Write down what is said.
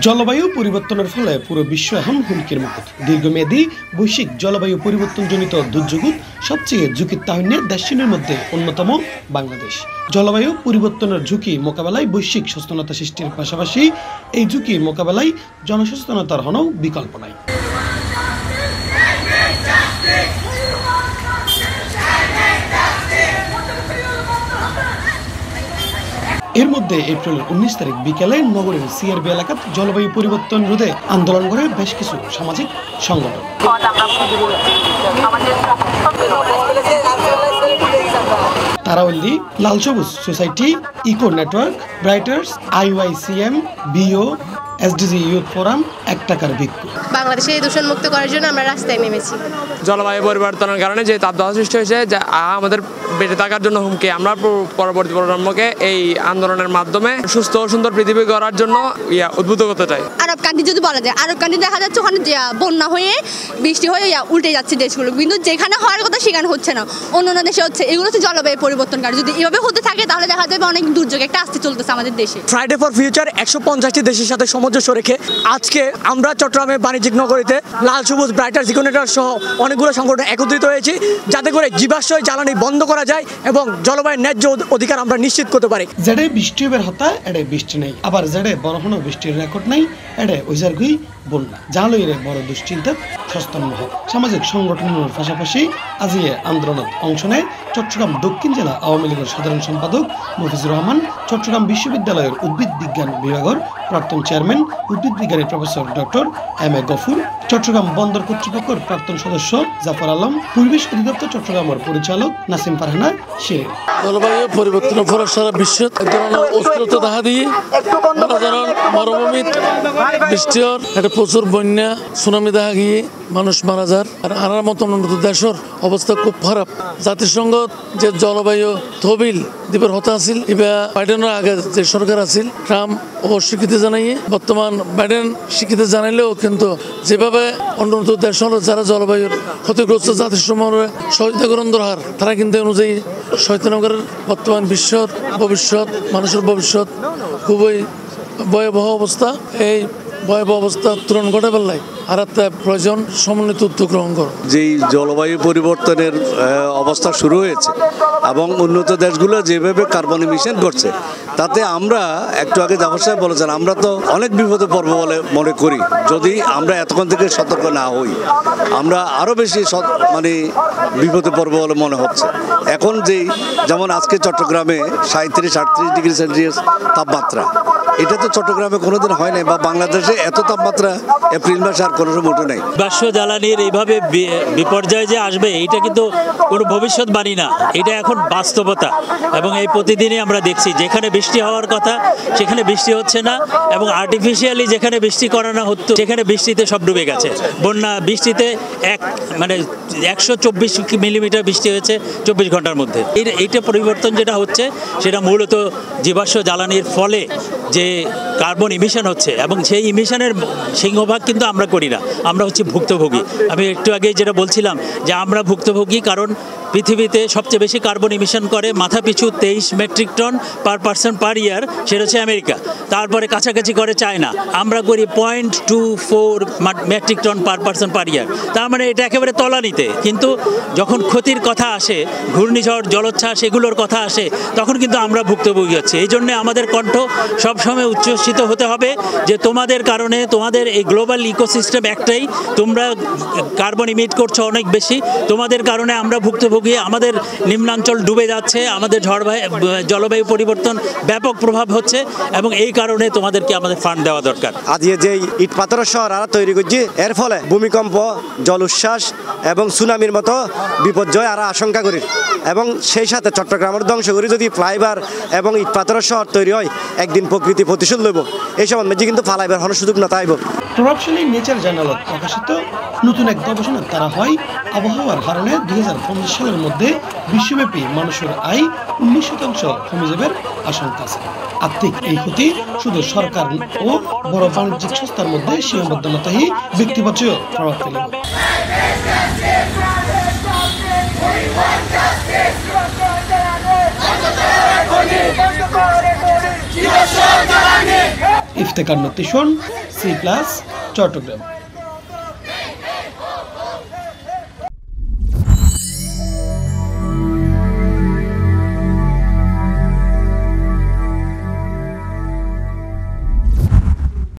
জলবায়ু পরিবর্তনের ফলে পুরো বিশ্ব এখন হুমকির মুখে। দীর্ঘমেয়াদী বৈশ্বিক জলবায়ু পরিবর্তনজনিত দুর্যোগত সবচেয়ে ঝুঁকিতাহীন দেশটির মধ্যে অন্যতম বাংলাদেশ। জলবায়ু পরিবর্তনের ঝুঁকি মোকাবেলায় বৈশ্বিক সচেতনতা সৃষ্টির পাশাপাশি এই ঝুঁকি মোকাবেলায় জনসচেতনতার কোনো বিকল্প নাই। এর মধ্যে এপ্রিলের 19 তারিখ বিকেলে নগরীর সিআরবি এলাকাত জলবায়ু পরিবর্তন রোধে আন্দোলন করে বেশ কিছু সামাজিক সংগঠন। তারা হলি Lal Sabuj Society, Eco Network, Brighters, IYCM, BO, SDG Youth Forum, এক টাকার ভিক্ষু। বাংলাদেশে দূষণ মুক্ত করার জন্য আমরা রাস্তায় নেমেছি। জলবায়ু পরিবর্তনের কারণে যে তাপদাহ সৃষ্টি হয়েছে, যা আমাদের বেঁচে থাকার জন্য হুমকি। আমরা পরবর্তী প্রজন্মকে এই আন্দোলনের মাধ্যমে সুস্থ ও সুন্দর পৃথিবী গড়ার জন্য উদ্বুদ্ধ করতে চাই। আরব কান্ট্রি যদি বলা যায়, আরব কান্ট্রি দেখা যাচ্ছে ওখানে বন্যা হয়ে বৃষ্টি হয়ে উল্টে যাচ্ছে দেশগুলো, কিন্তু যেখানে হওয়ার কথা সেখানে হচ্ছে না, অন্য দেশে হচ্ছে। এগুলো হচ্ছে জলবায়ু পরিবর্তনকারী। যদি এভাবে হতে থাকে তাহলে দেখা যাবে অনেক দুর্যোগ একটা আসতে চলতেছে আমাদের দেশে। ফ্রাইডে ফর ফিউচার 150টি দেশের সাথে সামঞ্জস্য রেখে আজকে আমরা চট্টগ্রামে বাণিজ্যিক নগরীতে লাল সবুজ, ব্রাইটার, ইকো নেটওয়ার্ক সহ অনেকগুলো সংগঠন একত্রিত হয়েছি, যাতে করে জীবাশ্ময় জ্বালানি বন্ধ করা যায় এবং জলবায়ুর ন্যায্য অধিকার আমরা নিশ্চিত করতে পারি। যেডে বৃষ্টি বের হতা এডে বৃষ্টি নেই, আবার যেডে বড় কোনো বৃষ্টির রেকর্ড নেই এডে ওইজারগুই বন্যা। জালইরে বড় দুশ্চিন্তাত সস্তন্ন হয়। সামাজিক সংগঠনের পাশাপাশি আজিয়ে আন্দোলনত অংশ নেয় চট্টগ্রাম দক্ষিণ জেলা আওয়ামী লীগের সাধারণ সম্পাদক মফিজুর রহমান, চট্টগ্রাম বিশ্ববিদ্যালয়ের উদ্ভিদ বিজ্ঞান বিভাগের প্রাক্তন চেয়ারম্যান উদ্ভিদ বিজ্ঞানী professor doctor M.A. Gafur, Chittagong বন্দর কর্তৃপক্ষের প্রাক্তন সদস্য জাফর আলম, পরিবেশ অধিদপ্তর চট্টগ্রামের পরিচালক নাসিম ফারহানা শেখ। জলবায়ু পরিবর্তনের ফলে সারা বিশ্বের এক ধরনের অস্থিরতা দেখা দিয়ে মরুভূমির বৃষ্টি হওয়ার একটা প্রচুর বন্যা, সুনামি দেখা গিয়ে মানুষ মারা যার। আর আনার মতন উন্নত দেশের অবস্থা খুব খারাপ। জাতিসংঘ যে জলবায়ু তহবিল দিবের হতা আছিল, এবার বাইডেনের আগে যে সরকার আছিল ট্রাম্প অস্বীকৃতি জানাইয়ে, বর্তমান বাইডেন স্বীকৃতি জানাইলেও কিন্তু যেভাবে উন্নত দেশ হল যারা জলবায়ুর ক্ষতিগ্রস্ত জাতিসংঘের সহায়তা গ্রহণ দরকার, তারা কিন্তু অনুযায়ী সহায়তা করার বর্তমান বিশ্বর ভবিষ্যৎ, মানুষের ভবিষ্যৎ খুবই ভয়াবহ অবস্থা। এই ভয়াবহ অবস্থা তুলন ঘটে পেলাই আর একটা প্রয়োজন সমন্বিত উদ্যোগ গ্রহণ করা। যেই জলবায়ু পরিবর্তনের অবস্থা শুরু হয়েছে এবং উন্নত দেশগুলো যেভাবে কার্বন ইমিশন করছে, তাতে আমরা একটু আগে জাফর সাহেব বলেছেন, আমরা তো অনেক বিপদে পড়ব বলে মনে করি। যদি আমরা এতক্ষণ থেকে সতর্ক না হই, আমরা আরও বেশি বিপদে পড়ব বলে মনে হচ্ছে। এখন যেমন আজকে চট্টগ্রামে 37-38 ডিগ্রি সেলসিয়াস তাপমাত্রা, এটা তো চট্টগ্রামে কোনোদিন হয় নাই, বা বাংলাদেশে এত তাপমাত্রা এপ্রিল মাসে আর কোনো সময় উঠে নাই। বাষ্প জ্বালানির এইভাবে বিপর্যয় যে আসবে, এটা কিন্তু কোনো ভবিষ্যৎবাণী না, এটা এখন বাস্তবতা। এবং এই প্রতিদিনই আমরা দেখছি যেখানে বৃষ্টি হওয়ার কথা সেখানে বৃষ্টি হচ্ছে না, এবং আর্টিফিশিয়ালি যেখানে বৃষ্টি করানো হতো সেখানে বৃষ্টিতে সব ডুবে গেছে। বন্যা বৃষ্টিতে 124 মিলিমিটার বৃষ্টি হয়েছে 24 ঘন্টার মধ্যে। এইটা পরিবর্তন যেটা হচ্ছে সেটা মূলত জীবাশ্ম জ্বালানির ফলে যে কার্বন ইমিশন হচ্ছে, এবং সেই ইমিশনের সিংহভাগ কিন্তু আমরা করি না, আমরা হচ্ছে ভুক্তভোগী। আমি একটু আগে যেটা বলছিলাম যে আমরা ভুক্তভোগী, কারণ পৃথিবীতে সবচেয়ে বেশি কার্বন ইমিশন করে মাথাপিছু 23 metric ton per person per year, সেটা হচ্ছে আমেরিকা। তারপরে কাছাকাছি করে চায়না, আমরা করি 0.24 metric ton per person per year. তার মানে এটা একেবারে তলানিতে। কিন্তু যখন ক্ষতির কথা আসে, ঘূর্ণিঝড়, জলোচ্ছ্বাস, এগুলোর কথা আসে, তখন কিন্তু আমরা ভুক্তভোগী হচ্ছি। এই জন্যে আমাদের কণ্ঠ সবসময় উচ্ছ্বসিত হতে হবে যে তোমাদের কারণে, তোমাদের এই গ্লোবাল ইকোসিস্টেম একটাই, তোমরা কার্বন ইমিট করছো অনেক বেশি, তোমাদের কারণে আমরা ভুক্তভোগী, আমাদের নিম্নাঞ্চল ডুবে যাচ্ছে, আমাদের জলবায়ু পরিবর্তন ব্যাপক প্রভাব হচ্ছে, এবং এই কারণে তোমাদেরকে আমাদের ফান্ড দেওয়া দরকার। আজকে যে ইট পাথরের শহর আর তৈরি করছি, এর ফলে ভূমিকম্প, জল উচ্ছ্বাস এবং সুনামির মতো বিপর্যয় আর আশঙ্কা করি, এবং সেই সাথে চট্টগ্রামের ধ্বংস করে যদি ফ্লাইওভার এবং ইট পাথরের শহর তৈরি হয়, একদিন প্রকৃতি প্রতিশোধ লইব। এই সম্বন্ধে কিন্তু ফালাইবার কোনো সুযোগ না তাইব। প্রভাবশালী নেচার জার্নালত প্রকাশিত নতুন এক গবেষণায় তারা হয় আবহাওয়ার কারণে 2050 সালের মধ্যে বিশ্বব্যাপী মানুষের আয় 19% কমে যাবার আশঙ্কা আছে। আর্থিক এই ক্ষতি শুধু সরকার ও বড় বাণিজ্যিক সংস্থার মধ্যে সীমাবদ্ধ না, তাই ব্যক্তিগত প্রভাব ফেলবে। ইফতেখার নতিশন, C+ চট্টগ্রাম।